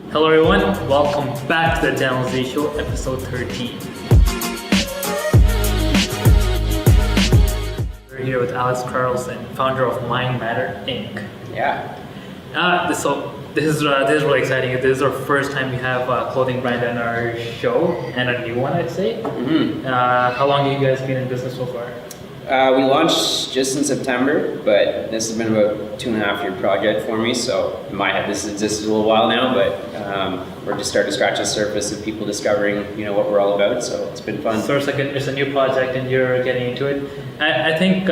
Hello everyone, welcome back to the DaniyalZi Show, episode 13. We're here with Alex Carlson, founder of Mind Matter Inc. Yeah. So this is really exciting. This is our first time we have a clothing brand on our show, and a new one, I'd say. Mm-hmm. How long have you guys been in business so far? We launched just in September, but this has been about a 2.5-year project for me. So in my head, this has existed a little while now, but we're just starting to scratch the surface of people discovering, what we're all about. So it's been fun. So it's a new project, and you're getting into it. I think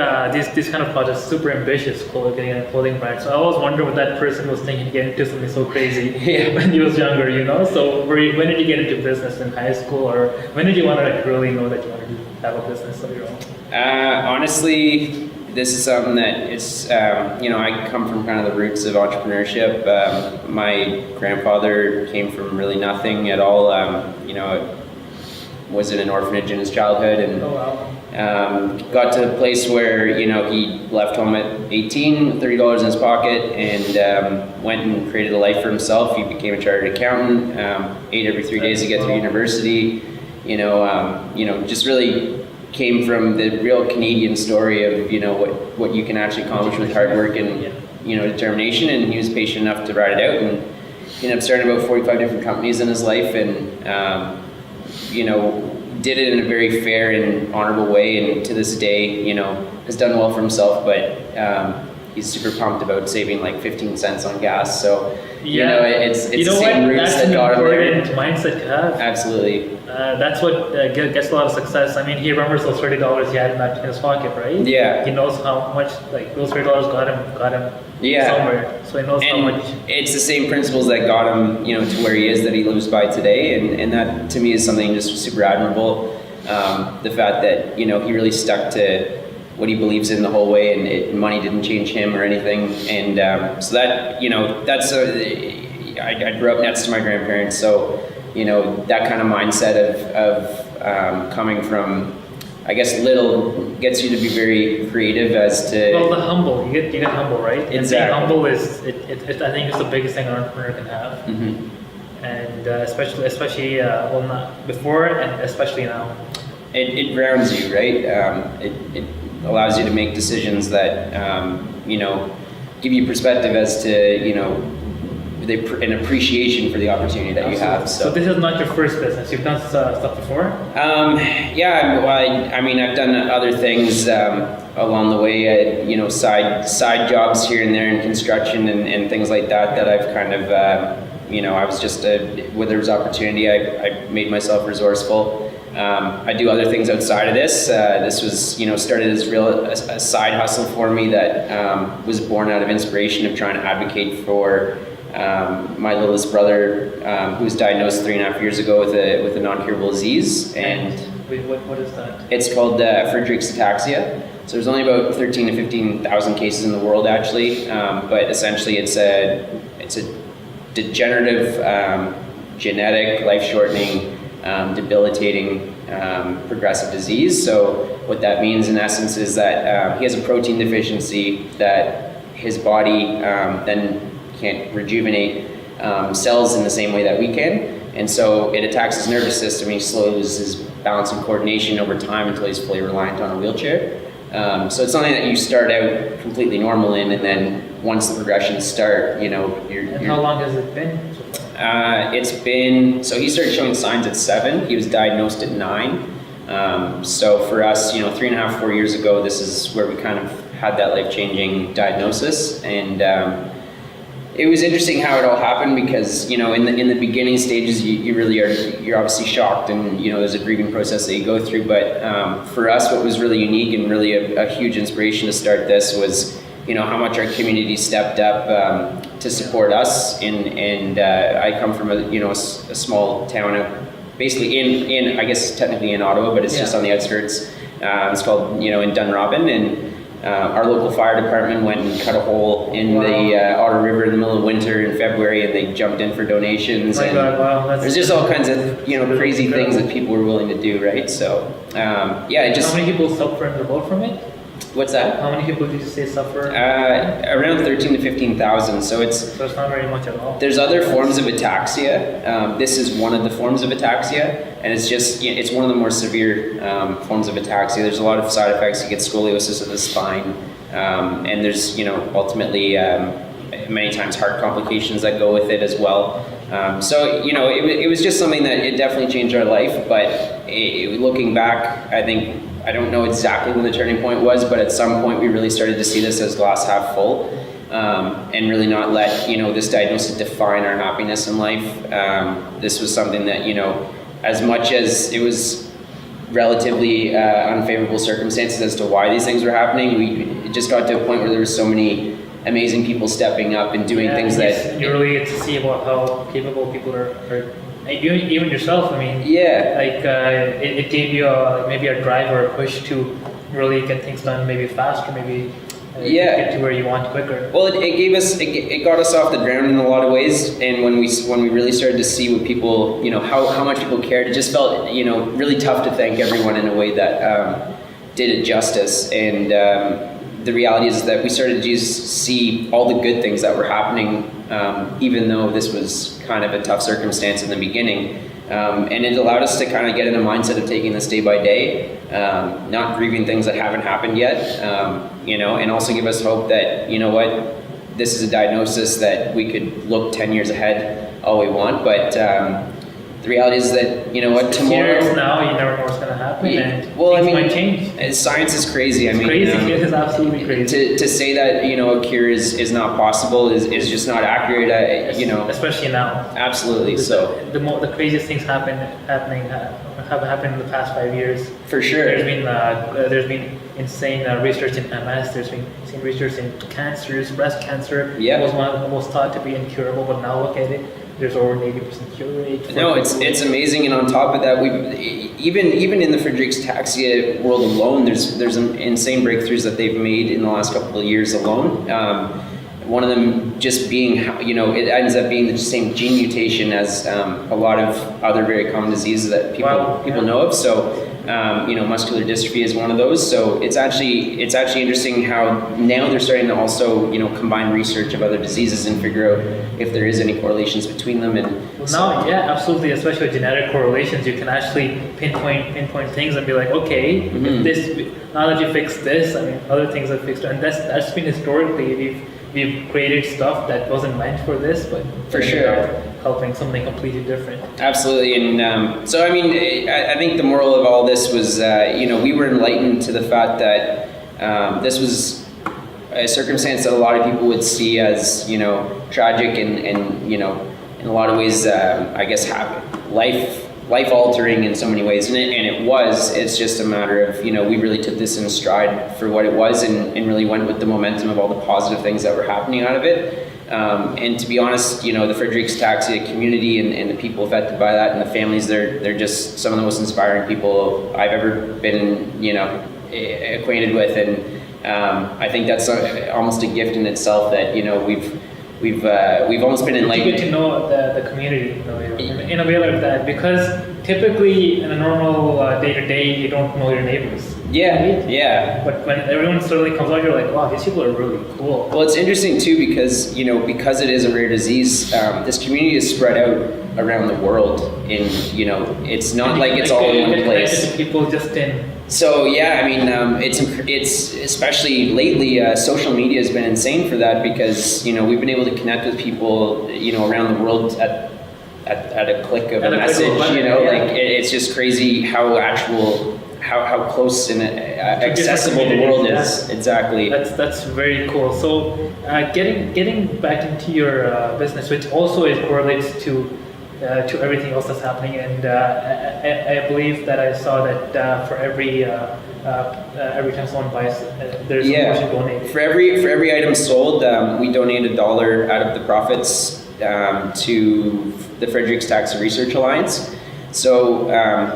these kind of projects are super ambitious, getting a clothing brand. So I always wonder what that person was thinking to get into something so crazy when he was younger, So when did you get into business, in high school, or when did you want to really know that you wanted to have a business of your own? Honestly, this is something that it's, I come from kind of the roots of entrepreneurship. My grandfather came from really nothing at all. Was in an orphanage in his childhood, and got to a place where he left home at 18 with $30 in his pocket, and went and created a life for himself. He became a chartered accountant, ate every 3 days to get through university. Just really came from the real Canadian story of what you can actually accomplish with hard work and determination. And he was patient enough to ride it out, and he ended up starting about 45 different companies in his life, and did it in a very fair and honorable way, and to this day, has done well for himself, but he's super pumped about saving like 15 cents on gas. So, it's the same roots that got him there. That's an important mindset to have. Absolutely. That's what gets a lot of success. I mean, he remembers those $30 he had in his pocket, right? Yeah. He knows how much those $30 got him somewhere. So he knows how much. It's the same principles that got him, to where he is, that he lives by today, and that to me is something just super admirable. The fact that he really stuck to what he believes in the whole way, and money didn't change him or anything. And so that that's I grew up next to my grandparents, so that kind of mindset of coming from, I guess, little gets you to be very creative as to. Well, the humble, you get humble, right? Exactly. And being humble is I think it's the biggest thing an entrepreneur can have. Mm-hmm. And especially not before, and especially now. It grounds you, right? It allows you to make decisions that give you perspective as to an appreciation for the opportunity that you have. So this is not your first business. You've done stuff before. Yeah. Well, I've done other things along the way. Side jobs here and there in construction and things like that. That I've kind of I was just where there was opportunity. I made myself resourceful. I do other things outside of this. This was, started as a side hustle for me that was born out of inspiration of trying to advocate for my littlest brother, who was diagnosed 3.5 years ago with a non-curable disease. And what is that? It's called Friedreich's ataxia. So there's only about 13 to 15,000 cases in the world, actually. But essentially, it's a degenerative, genetic, life-shortening, debilitating, progressive disease. So what that means in essence is that he has a protein deficiency that his body then can't rejuvenate cells in the same way that we can. And so it attacks his nervous system. He slowly loses his balance and coordination over time until he's fully reliant on a wheelchair. So it's something that you start out completely normal in, and then once the progressions start, And how long has it been? It's been, so he started showing signs at 7. He was diagnosed at 9. So for us, 3.5, 4 years ago, this is where we kind of had that life-changing diagnosis. And it was interesting how it all happened, because in the beginning stages, you're obviously shocked, and there's a grieving process that you go through. But for us, what was really unique and really a huge inspiration to start this was how much our community stepped up to support us. And I come from a small town, basically in I guess technically in Ottawa, but it's just on the outskirts. It's called in Drummond, and our local fire department went and cut a hole in the Ottawa River in the middle of winter in February, and they jumped in for donations. There's just all kinds of crazy things that people were willing to do, right? So it just. How many people suffered in the boat from it? What's that? How many people did you say suffer? Around 13 to 15,000. So it's not very much at all. There's other forms of ataxia. This is one of the forms of ataxia, and it's one of the more severe forms of ataxia. There's a lot of side effects. You get scoliosis of the spine, and there's ultimately many times heart complications that go with it as well. So it was just something that it definitely changed our life. But looking back, I don't know exactly when the turning point was, but at some point we really started to see this as glass half full, and really not let this diagnosis define our happiness in life. This was something that as much as it was relatively unfavorable circumstances as to why these things were happening, we just got to a point where there were so many amazing people stepping up and doing things that you really get to see about how capable people are. Even yourself, it gave you maybe a drive or a push to really get things done maybe faster, maybe get to where you want quicker. Well, it got us off the ground in a lot of ways, and when we really started to see what people, how much people cared, it just felt, really tough to thank everyone in a way that did it justice. And the reality is that we started to see all the good things that were happening, even though this was kind of a tough circumstance in the beginning. And it allowed us to kind of get in a mindset of taking this day by day, not grieving things that haven't happened yet, and also give us hope that, this is a diagnosis that we could look 10 years ahead all we want, but the reality is that, tomorrow... Years now, you never know what's going to happen, and things might change. Science is crazy. It's crazy. It is absolutely crazy. To say that, a cure is not possible is just not accurate, Especially now. Absolutely, so... The craziest things have happened in the past 5 years. For sure. There's been insane research in MS, there's been insane research in cancers, breast cancer. Yeah. was thought to be incurable, but now look at it. There's over 80% cure rate. No, it's amazing, and on top of that, even in the Friedreich's ataxia world alone, there's insane breakthroughs that they've made in the last couple of years alone. One of them just being, it ends up being the same gene mutation as a lot of other very common diseases that people know of. So, muscular dystrophy is one of those. So it's actually interesting how now they're starting to also, combine research of other diseases and figure out if there is any correlations between them. And absolutely, especially with genetic correlations, you can actually pinpoint things and be like, okay, now that you fixed this, other things have fixed, and that's been historically we've created stuff that wasn't meant for this, but for sure helping something completely different. Absolutely, and so I think the moral of all this was, we were enlightened to the fact that this was a circumstance that a lot of people would see as, tragic and in a lot of ways, I guess, life altering in so many ways, and it was. It's just a matter of, we really took this in stride for what it was, and really went with the momentum of all the positive things that were happening out of it. And to be honest, the Friedreich's ataxia community and the people affected by that and the families, they're just some of the most inspiring people I've ever been, acquainted with, and I think that's almost a gift in itself that we've almost been enlightened. It's good to know the community in a way like that, because typically in a normal day-to-day you don't know your neighbors. Yeah. But when everyone suddenly comes out, you're like, wow, these people are really cool. Well, it's interesting too because because it is a rare disease, this community is spread out around the world. It's not like it's all in one place. People just in. So it's especially lately, social media has been insane for that because we've been able to connect with people around the world at a click of a message. It's just crazy how close and accessible the world is. Exactly. That's very cool. So getting back into your business, which also correlates to everything else that's happening, and I believe that I saw that for every time someone buys, there's a portion donated. For every item sold, we donate $1 out of the profits to the Friedreich's Ataxia Research Alliance. So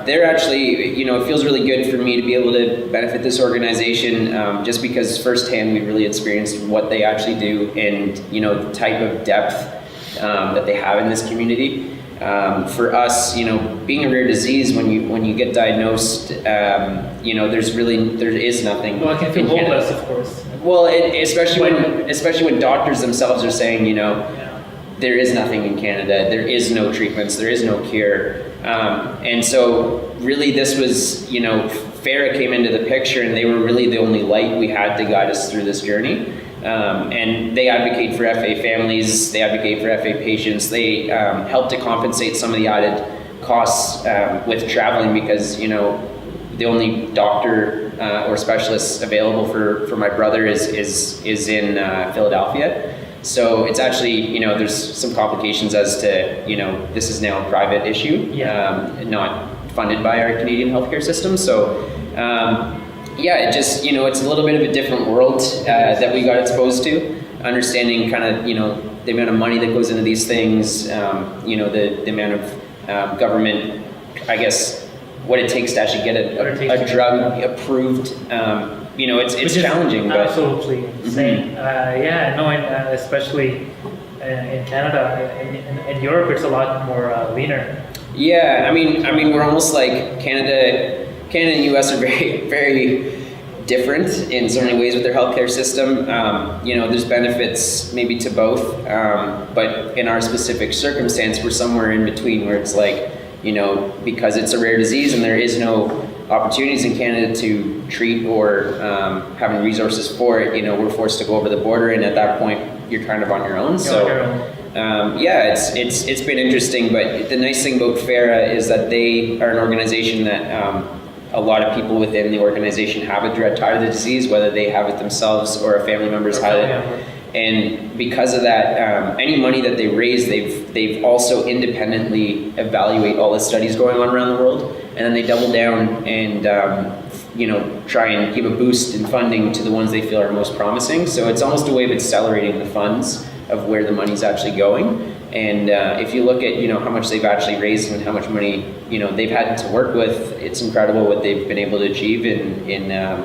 they're actually, it feels really good for me to be able to benefit this organization just because firsthand we've really experienced what they actually do and, the type of depth that they have in this community. For us, being a rare disease, when you get diagnosed, there is nothing. Well, it can feel hopeless, of course. Well, especially when doctors themselves are saying, there is nothing in Canada, there is no treatments, there is no cure. And so really this was, FARA came into the picture, and they were really the only light we had to guide us through this journey. And they advocate for FA families, they advocate for FA patients, they help to compensate some of the added costs with traveling, because, the only doctor or specialist available for my brother is in Philadelphia. So it's actually, there's some complications as to, this is now a private issue, not funded by our Canadian healthcare system. So, it just, it's a little bit of a different world that we got exposed to, understanding kind of, the amount of money that goes into these things, the amount of government, I guess, what it takes to actually get a drug approved. It's challenging, but absolutely insane. Especially in Canada. In Europe, it's a lot more leaner. Yeah, I mean, we're almost like Canada and US are very, very different in so many ways with their healthcare system. There's benefits maybe to both, but in our specific circumstance, we're somewhere in between, where it's like, because it's a rare disease and there is no opportunities in Canada to treat or having resources for it, we're forced to go over the border, and at that point, you're kind of on your own. It's been interesting, but the nice thing about FARA is that they are an organization that a lot of people within the organization have a direct tie to the disease, whether they have it themselves or a family member's had it. And because of that, any money that they raise, they've also independently evaluate all the studies going on around the world, and then they double down and try and give a boost in funding to the ones they feel are most promising. So it's almost a way of accelerating the funds of where the money's actually going. And if you look at how much they've actually raised and how much money they've had to work with, it's incredible what they've been able to achieve in a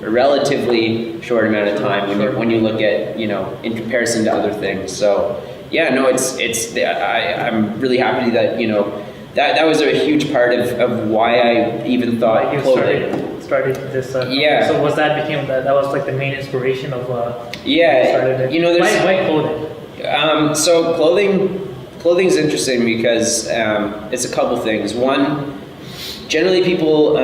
relatively short amount of time when you look at in comparison to other things. So I'm really happy that that was a huge part of why I even thought clothing. Started this. So was that was like the main inspiration of why clothing? So clothing's interesting because it's a couple things. One, generally people,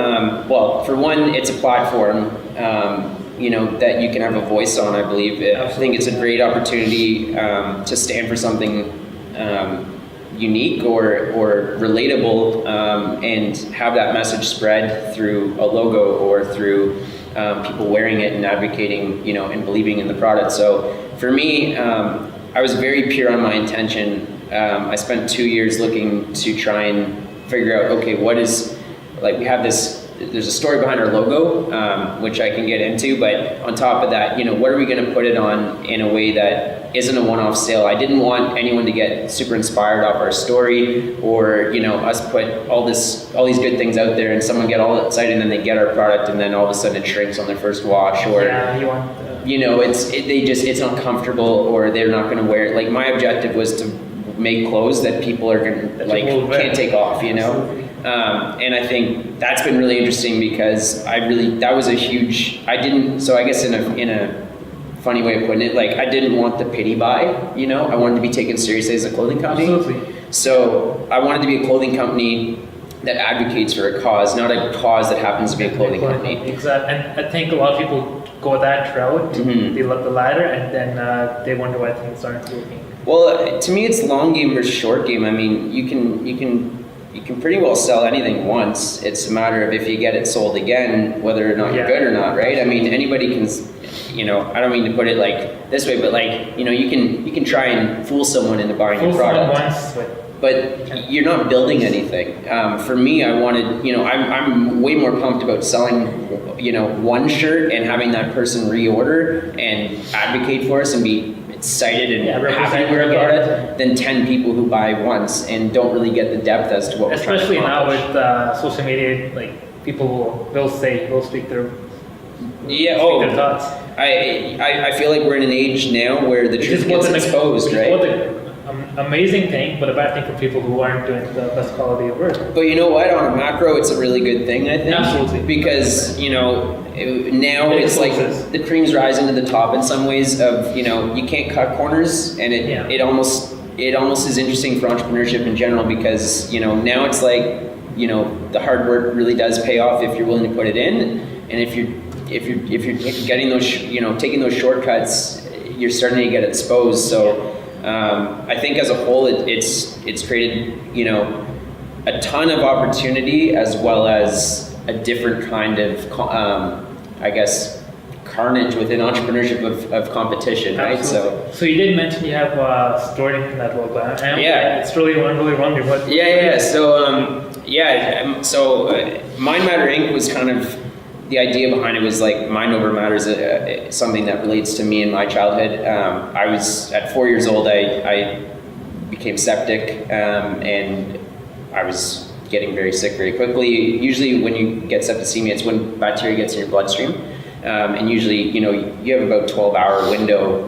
for one, it's a platform, that you can have a voice on, I believe. I think it's a great opportunity to stand for something unique or relatable, and have that message spread through a logo or through people wearing it and advocating, and believing in the product. So for me, I was very pure on my intention. I spent 2 years looking to try and figure out, okay, there's a story behind our logo, which I can get into, but on top of that, what are we going to put it on in a way that isn't a one-off sale? I didn't want anyone to get super inspired off our story, or us put all these good things out there and someone get all excited and then they get our product and then all of a sudden it shrinks on their first wash, or it's not comfortable, or they're not going to wear it. Like, my objective was to make clothes that people are going to can't take off, and I think that's been really interesting because that was a huge. I guess in a funny way of putting it, I didn't want the pity buy. I wanted to be taken seriously as a clothing company. Absolutely. So I wanted to be a clothing company that advocates for a cause, not a cause that happens to be a clothing company. Exactly, and I think a lot of people go that route. They love the ladder, and then they wonder why things aren't working. Well, to me, it's long game versus short game. I mean, you can pretty well sell anything once. It's a matter of if you get it sold again, whether or not you're good or not, right? I mean, anybody can, I don't mean to put it like this way, but you can try and fool someone into buying your product. But you're not building anything. For me, I wanted, I'm way more pumped about selling, one shirt and having that person reorder and advocate for us and be excited and happy to wear about it than 10 people who buy once and don't really get the depth as to what we're trying to Especially now accomplish. with social media, people will speak their thoughts. I feel like we're in an age now where the truth gets exposed, right? A amazing thing, but a bad thing for people who aren't doing the best quality of work. But you know what? On a macro, it's a really good thing, I think. Absolutely. Because, now it's like the cream's rising to the top in some ways of, you can't cut corners, and it almost is interesting for entrepreneurship in general because, now it's like, the hard work really does pay off if you're willing to put it in, and if you're getting those, taking those shortcuts, you're starting to get exposed. So I think as a whole, it's created, a ton of opportunity as well as a different kind of, carnage within entrepreneurship of competition, right? Absolutely. So you did mention you have a story in that book. It's really wondering what. Yeah. So Mind Matter Inc. was kind of, the idea behind it was like mind over matter is something that relates to me in my childhood. I was at 4 years old. I became septic, and I was getting very sick very quickly. Usually, when you get septicemia, it's when bacteria gets in your bloodstream, and usually, you have about 12-hour window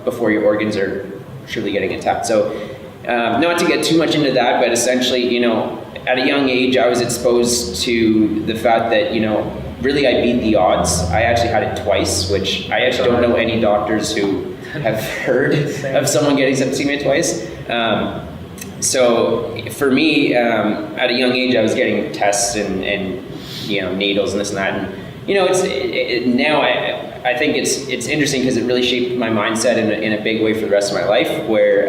before your organs are truly getting attacked. So, not to get too much into that, but essentially, at a young age, I was exposed to the fact that, really I beat the odds. I actually had it twice, which I actually don't know any doctors who have heard of someone getting septicemia twice. So for me, at a young age, I was getting tests and needles and this and that. And, now I think it's interesting because it really shaped my mindset in a big way for the rest of my life where,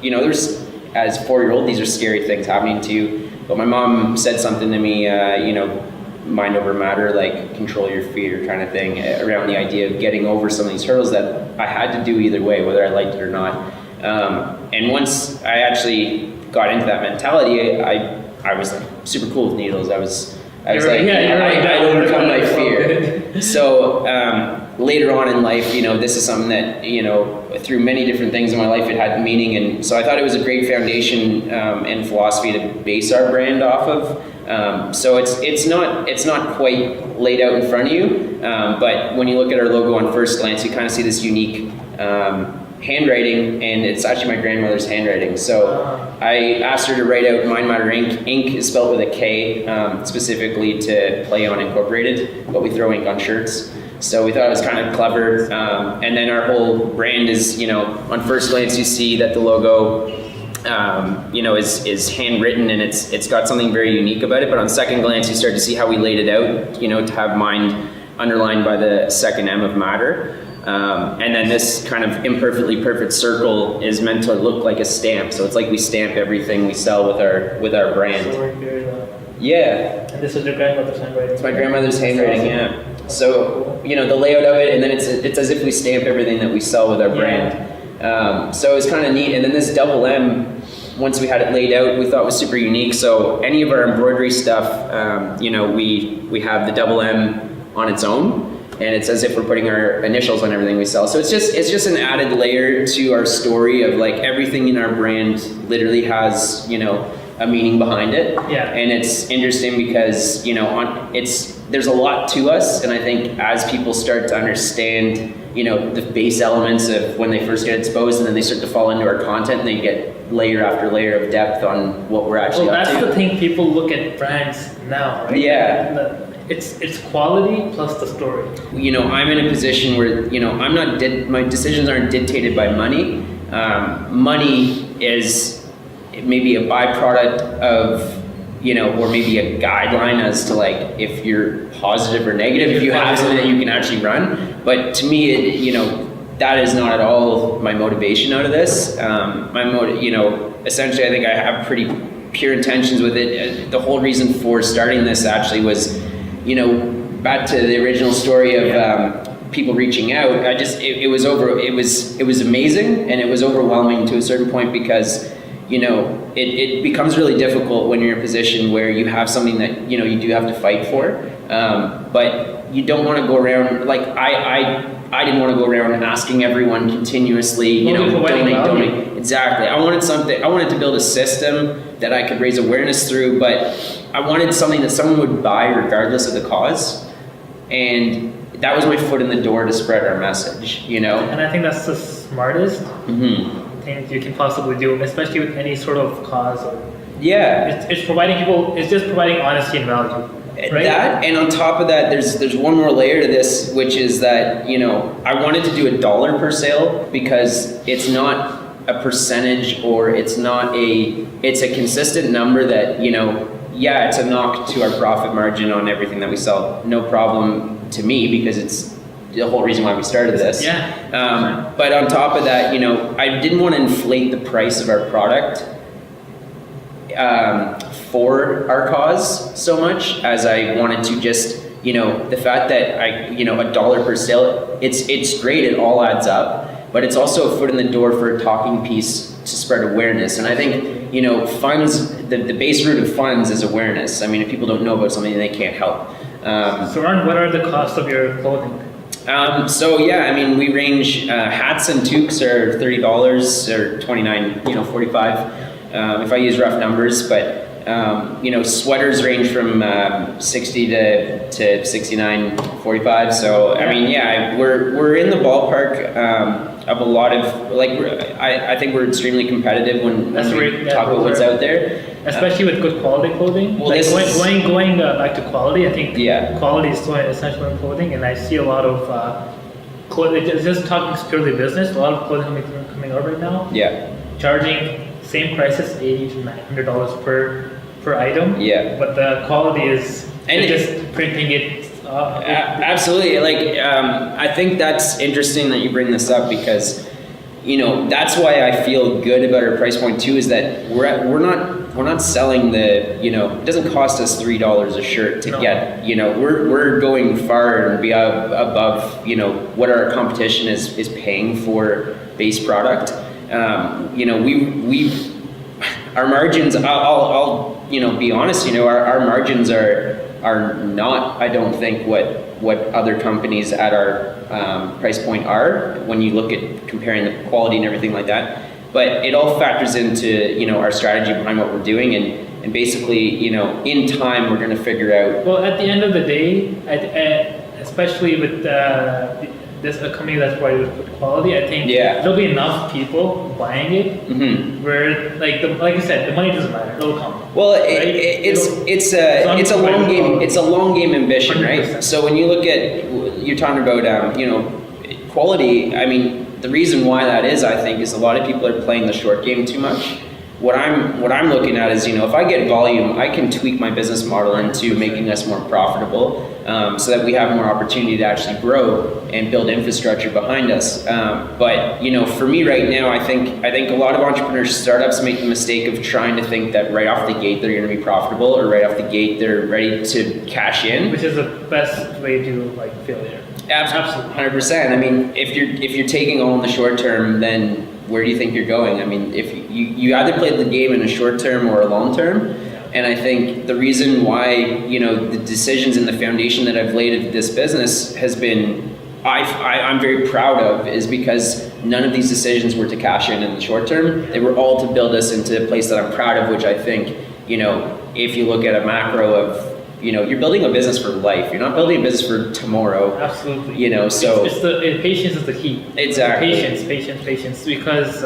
there's, as a 4-year-old, these are scary things happening to you. But my mom said something to me, mind over matter, like control your fear kind of thing, around the idea of getting over some of these hurdles that I had to do either way, whether I liked it or not. And once I actually got into that mentality, I was like super cool with needles. I overcome my fear. So later on in life, this is something that, through many different things in my life, it had meaning. And so I thought it was a great foundation and philosophy to base our brand off of. So it's not quite laid out in front of you, but when you look at our logo on first glance, you kind of see this unique handwriting, and it's actually my grandmother's handwriting. So I asked her to write out Mind Matter Inc. Ink is spelled with a K, specifically to play on Incorporated, but we throw ink on shirts. So we thought it was kind of clever. And then our whole brand is, on first glance, you see that the logo, is handwritten, and it's got something very unique about it. But on second glance, you start to see how we laid it out, to have mind underlined by the second M of matter. And then this kind of imperfectly perfect circle is meant to look like a stamp. So it's like we stamp everything we sell with our brand. Yeah. And this is your grandmother's handwriting? It's my grandmother's handwriting, yeah. So, the layout of it, and then it's as if we stamp everything that we sell with our brand. So it's kind of neat. And then this double M, once we had it laid out, we thought was super unique. So any of our embroidery stuff, we have the double M on its own. And it's as if we're putting our initials on everything we sell. So it's just an added layer to our story of like everything in our brand literally has, a meaning behind it. Yeah. And it's interesting because, there's a lot to us. And I think as people start to understand, the base elements of when they first get exposed, and then they start to fall into our content, and they get layer after layer of depth on what we're actually up to. That's the thing, people look at brands now, right? Yeah. It's quality plus the story. I'm in a position where, my decisions aren't dictated by money. Money is maybe a byproduct of, or maybe a guideline as to like if you're positive or negative, if you have something that you can actually run. But to me, that is not at all my motivation out of this. Essentially, I think I have pretty pure intentions with it. The whole reason for starting this actually was, back to the original story of people reaching out. It was amazing, and it was overwhelming to a certain point because, it becomes really difficult when you're in a position where you have something that, you do have to fight for. But you don't want to go around, like I didn't want to go around asking everyone continuously, donate. Exactly. I wanted to build a system that I could raise awareness through, but I wanted something that someone would buy regardless of the cause. And that was my foot in the door to spread our message, And I think that's the smartest. Mm-hmm. things you can possibly do, especially with any sort of cause. Or Yeah. it's providing people. It's just providing honesty and value. Right? That, and on top of that, there's one more layer to this, which is that, you know, I wanted to do $1 per sale because it's not a percentage, or it's a consistent number that, you know, yeah, it's a knock to our profit margin on everything that we sell. No problem to me, because it's the whole reason why we started this. Yeah. But on top of that, you know, I didn't want to inflate the price of our product for our cause so much as I wanted to just, you know, the fact that you know, $1 per sale, it's great, it all adds up, but it's also a foot in the door for a talking piece to spread awareness. And I think, you know, funds, the base root of funds is awareness. I mean, if people don't know about something, they can't help. So Ron, what are the costs of your clothing? So yeah, I mean, we range, hats and toques are $30 or $29, you know, $45. If I use rough numbers, but you know, sweaters range from 60 to 69, 45. So I mean, yeah, we're in the ballpark of a lot of, like, I think we're extremely competitive when we talk about what's out there, especially with good quality clothing. Well, like going back to quality, I think quality is so essential in clothing, and I see a lot of clothing. Just talking purely business, a lot of clothing coming out right now. Yeah, charging same prices, $80 to $900 per item. Yeah. But the quality is, and just printing it. Absolutely. Like, I think that's interesting that you bring this up, because, you know, that's why I feel good about our price point too, is that we're not selling the, you know, it doesn't cost us $3 a shirt to get, you know, we're going far and be above, you know, what our competition is paying for base product. You know, our margins, I'll you know, be honest, you know, our margins are not, I don't think, what other companies at our price point are, when you look at comparing the quality and everything like that. But it all factors into, you know, our strategy behind what we're doing, and basically, you know, in time we're going to figure out. Well, at the end of the day, especially with this a company that's provided with quality, I think there'll be enough people buying it where, like you said, the money doesn't matter; it'll come. Well, it's a long game. It's a long game ambition, 100%. Right? So when you look at, you're talking about you know, quality. I mean, the reason why that is, I think, is a lot of people are playing the short game too much. What I'm looking at is, you know, if I get volume, I can tweak my business model into making us more profitable, so that we have more opportunity to actually grow and build infrastructure behind us. But, you know, for me right now, I think a lot of entrepreneurs, startups make the mistake of trying to think that right off the gate they're going to be profitable, or right off the gate they're ready to cash in, which is the best way to, like, failure. Absolutely, 100%. I mean, if you're taking all in the short term, then where do you think you're going? I mean, if you either play the game in a short term or a long term, and I think the reason why, you know, the decisions and the foundation that I've laid into this business has been, I'm very proud of, is because none of these decisions were to cash in the short term. They were all to build us into a place that I'm proud of, which I think, you know, if you look at a macro of, you know, you're building a business for life. You're not building a business for tomorrow. Absolutely. You know, so patience is the key. Exactly. Patience. Because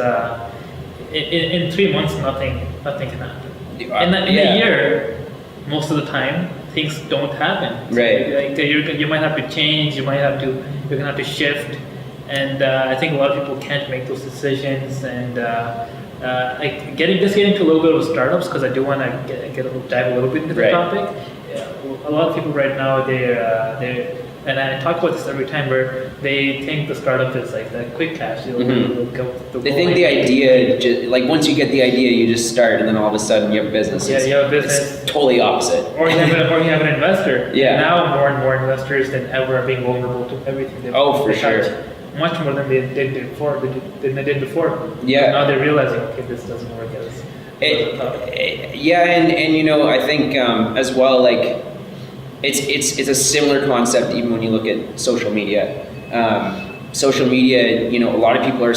in 3 months, nothing can happen. In a year, most of the time, things don't happen. Right. Like you might have to change. You're gonna have to shift. And I think a lot of people can't make those decisions. And like getting into a little bit of startups, because I do want to dive a little bit into the topic. A lot of people right now, they're and I talk about this every time, where they think the startup is like that quick cash. They think the idea, like once you get the idea, you just start, and then all of a sudden you have a business. Yeah, you have a business. It's totally opposite. Or you have an investor. Yeah. Now more and more investors than ever are being vulnerable to everything. For sure. Much more than they did before. Yeah. Now they're realizing, okay, this doesn't work as. And you know, I think as well, like it's a similar concept even when you look at social media. Social media, you know, a lot of people are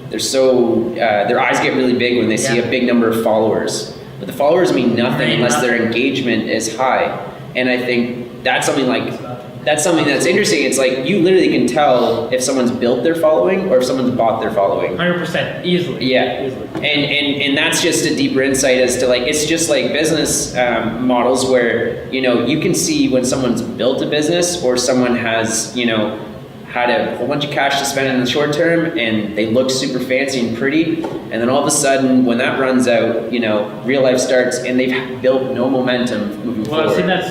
their eyes get really big when they see a big number of followers, but the followers mean nothing unless their engagement is high. And I think that's something like that's something that's interesting. It's like you literally can tell if someone's built their following or if someone's bought their following. 100%, easily. Yeah, easily. And that's just a deeper insight as to like, it's just like business models where, you know, you can see when someone's built a business or someone has, you know, had a whole bunch of cash to spend in the short term and they look super fancy and pretty, and then all of a sudden when that runs out, you know, real life starts and they've built no momentum moving forward. I've seen that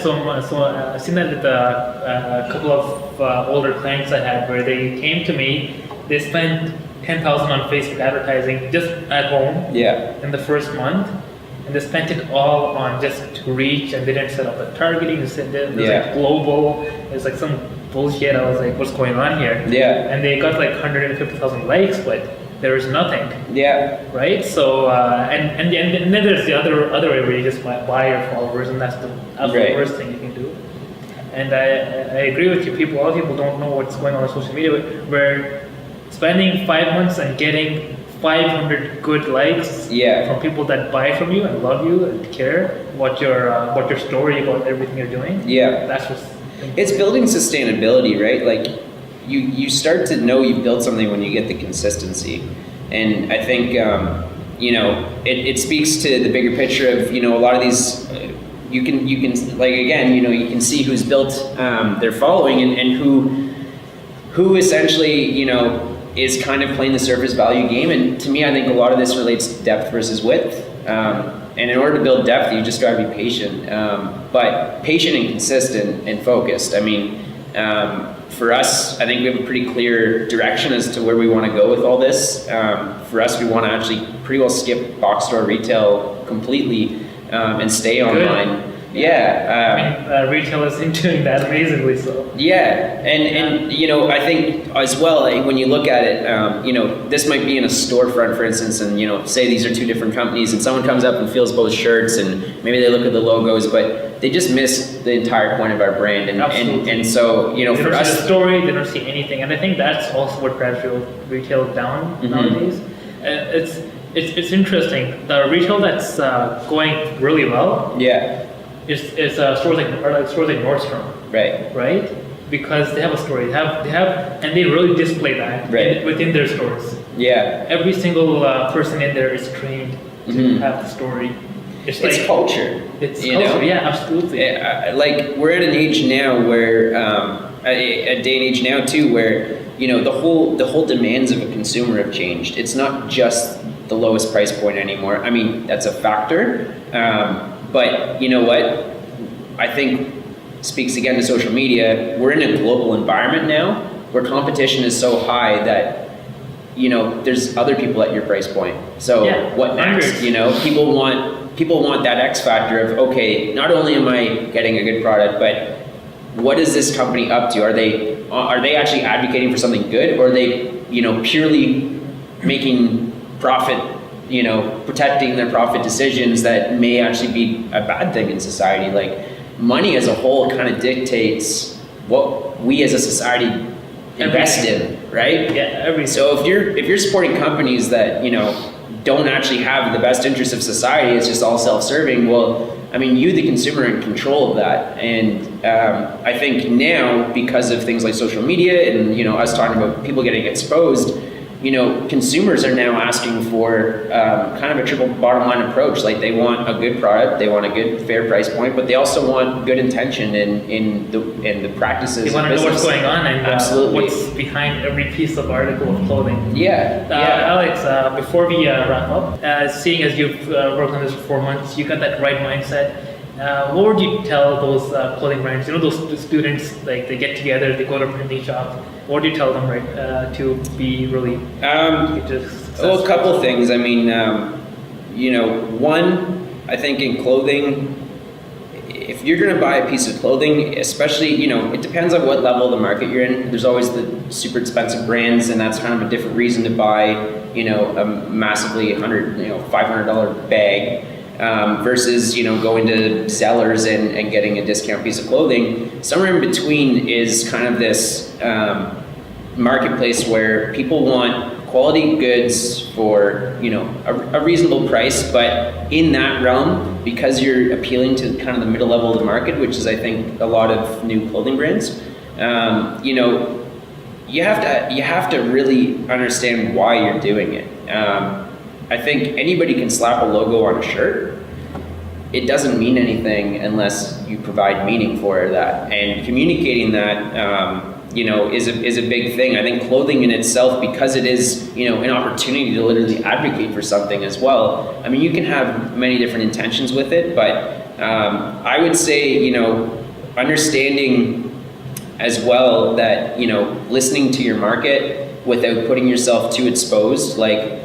I've seen that with a couple of older clients I had where they came to me, they spent 10,000 on Facebook advertising just at home in the first month, and they spent it all on just reach, and they didn't set up a targeting. They said there's like global, it's like some bullshit. I was like, what's going on here? Yeah. And they got like 150,000 likes, but there was nothing. Yeah. Right. So and then there's the other way where you just buy your followers, and that's the absolute worst thing you can do. And I agree with you. A lot of people don't know what's going on social media. Where spending 5 months and getting 500 good likes from people that buy from you and love you and care what your story about everything you're doing. Yeah. That's what's. It's building sustainability, right? Like you start to know you've built something when you get the consistency. And I think, you know, it speaks to the bigger picture of, you know, a lot of these, you can like, again, you know, you can see who's built their following and who essentially, you know, is kind of playing the surface value game. And to me, I think a lot of this relates to depth versus width. And in order to build depth, you just gotta be patient, but patient and consistent and focused. I mean, for us, I think we have a pretty clear direction as to where we want to go with all this. For us, we want to actually pretty well skip box store retail completely and stay online. I mean, retail is doing that amazingly so. Yeah, and you know, I think as well, like, when you look at it, you know, this might be in a storefront, for instance, and you know, say these are two different companies, and someone comes up and feels both shirts, and maybe they look at the logos, but they just miss the entire point of our brand, and so, you know, they for don't us, see the story, they don't see anything, and I think that's also what drives retail down nowadays. It's interesting. The retail that's going really well. It's stores like Nordstrom, right? Because they have a story. They have, and they really display that within their stores. Yeah. Every single person in there is trained to have the story. It's like culture. It's culture. Yeah, absolutely. Like we're at an age now where, a day and age now too, where you know the whole demands of a consumer have changed. It's not just the lowest price point anymore. I mean, that's a factor. But you know what? I think speaks again to social media. We're in a global environment now where competition is so high that, you know, there's other people at your price point. So what next? You know, people want that X factor of, okay, not only am I getting a good product, but what is this company up to? Are they actually advocating for something good, or are they, you know, purely making profit, you know, protecting their profit decisions that may actually be a bad thing in society? Like, money as a whole kind of dictates what we as a society invest in, right? Yeah, so if you're supporting companies that, you know, don't actually have the best interests of society, it's just all self-serving, well, I mean, you, the consumer, are in control of that. And I think now, because of things like social media and, you know, us talking about people getting exposed, you know, consumers are now asking for kind of a triple bottom line approach. Like, they want a good product, they want a good fair price point, but they also want good intention in the practices. They want to know what's going on and what's behind every piece of article of clothing. Alex, before we wrap up, seeing as you've worked on this for 4 months, you got that right mindset. What would you tell those clothing brands? You know, those students, like, they get together, they go to a printing shop. What do you tell them, to be really? Well, a couple of things. I mean, you know, one, I think in clothing, if you're going to buy a piece of clothing, especially, you know, it depends on what level of the market you're in. There's always the super expensive brands, and that's kind of a different reason to buy, you know, a massively $500 bag. Versus, you know, going to Zellers and getting a discount piece of clothing. Somewhere in between is kind of this marketplace where people want quality goods for, you know, a reasonable price, but in that realm, because you're appealing to kind of the middle level of the market, which is, I think, a lot of new clothing brands, you know, you have to really understand why you're doing it. I think anybody can slap a logo on a shirt. It doesn't mean anything unless you provide meaning for that, and communicating that, you know, is a big thing. I think clothing in itself, because it is, you know, an opportunity to literally advocate for something as well. I mean, you can have many different intentions with it, but I would say, you know, understanding as well that, you know, listening to your market without putting yourself too exposed. Like,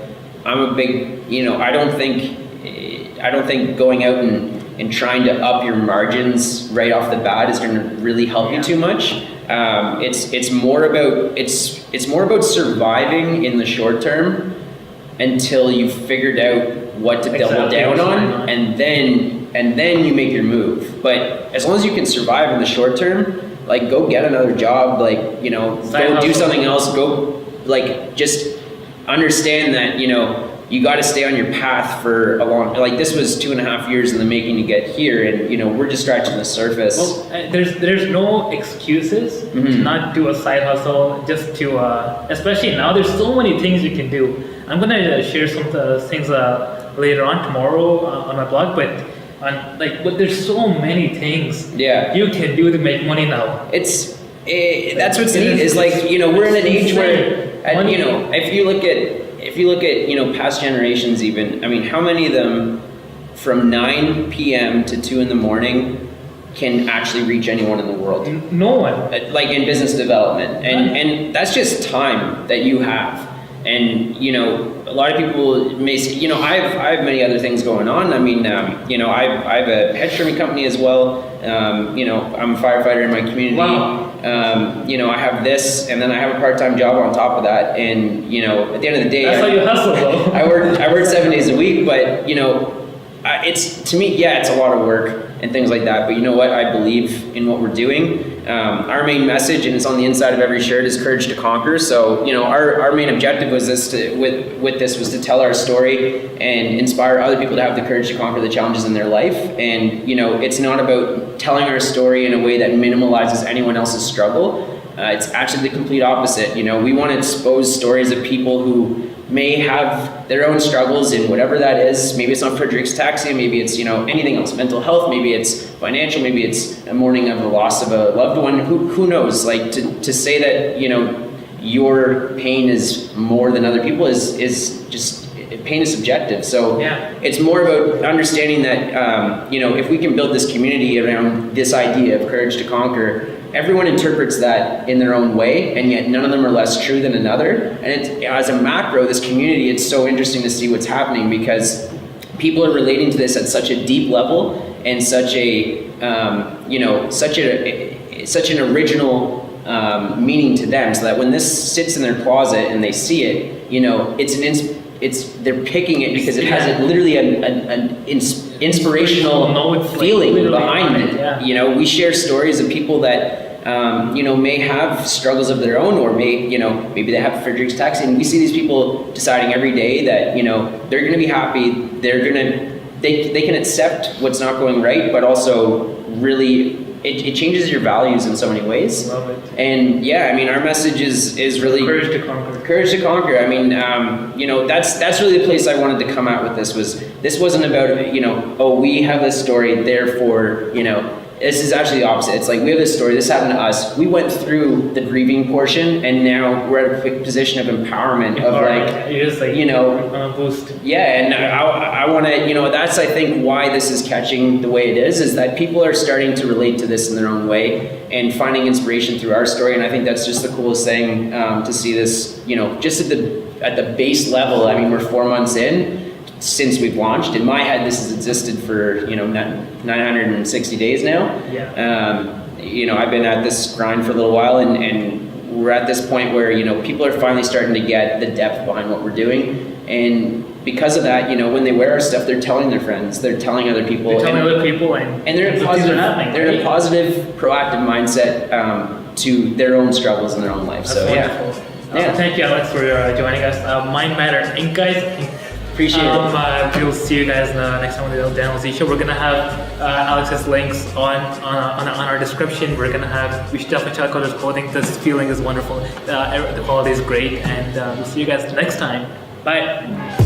I'm a big, you know, I don't think going out and trying to up your margins right off the bat is going to really help you too much. It's more about surviving in the short term until you've figured out what to double down on, and then you make your move. But as long as you can survive in the short term, like, go get another job, like, you know, go do something else, go, like, just understand that, you know, you got to stay on your path for a long, like, this was 2.5 years in the making to get here, and, you know, we're just scratching the surface. Well, there's no excuses to not do a side hustle, just to, especially now, there's so many things you can do. I'm going to share some things later on tomorrow on my blog, but there's so many things you can do to make money now. That's what's neat, is like, you know, we're in an age where, and, you know, if you look at, you know, past generations even, I mean, how many of them from 9 p.m. to 2 in the morning can actually reach anyone in the world? No one. Like, in business development. And that's just time that you have. And, you know, a lot of people may say, you know, I have many other things going on. I mean, you know, I have a pet trimming company as well. You know, I'm a firefighter in my community. Wow. You know, I have this, and then I have a part-time job on top of that. And, you know, at the end of the day, that's how you hustle, though. I work 7 days a week, but, you know, it's, to me, yeah, it's a lot of work and things like that. But you know what? I believe in what we're doing. Our main message, and it's on the inside of every shirt, is courage to conquer. So, you know, our main objective was was to tell our story and inspire other people to have the courage to conquer the challenges in their life. And, you know, it's not about telling our story in a way that minimalizes anyone else's struggle. It's actually the complete opposite. You know, we want to expose stories of people who may have their own struggles in whatever that is. Maybe it's not Friedreich's ataxia, maybe it's, you know, anything else, mental health, maybe it's financial, maybe it's a mourning of the loss of a loved one, who knows? Like, to say that, you know, your pain is more than other people is just, pain is subjective. So it's more about understanding that, you know, if we can build this community around this idea of courage to conquer, everyone interprets that in their own way, and yet none of them are less true than another. And it's, as a macro, this community, it's so interesting to see what's happening, because people are relating to this at such a deep level and such a, you know, such an original meaning to them, so that when this sits in their closet and they see it, you know, they're picking it because it has literally an inspirational feeling behind it. Yeah. You know, we share stories of people that you know, may have struggles of their own, or maybe they have Friedreich's ataxia, and we see these people deciding every day that, you know, they're going to be happy, they can accept what's not going right, but also really it changes your values in so many ways. Love it. And yeah, I mean, our message is really courage to conquer. Courage to conquer. I mean, you know, that's really the place I wanted to come at with this. This wasn't about, you know, oh, we have this story, therefore, you know. This is actually the opposite. It's like, we have this story, this happened to us. We went through the grieving portion, and now we're at a position of empowerment. Of like, you're just like, you know, on a boost. Yeah, and I want to, you know, that's, I think, why this is catching the way it is that people are starting to relate to this in their own way and finding inspiration through our story. And I think that's just the coolest thing, to see this, you know, just at the base level. I mean, we're 4 months in since we've launched. In my head, this has existed for, you know, 960 days now. Yeah. You know, I've been at this grind for a little while, and we're at this point where, you know, people are finally starting to get the depth behind what we're doing. And because of that, you know, when they wear our stuff, they're telling their friends, they're telling other people. They're telling other people, and they're in a positive, proactive mindset to their own struggles in their own life. That's wonderful. Yeah. Thank you, Alex, for joining us. Mind Matters Inc. guys. Appreciate it. We'll see you guys next time on the DaniyalZi Show. We're gonna have Alex's links on our description. We should definitely check out his clothing. This feeling is wonderful. The quality is great, and we'll see you guys next time. Bye.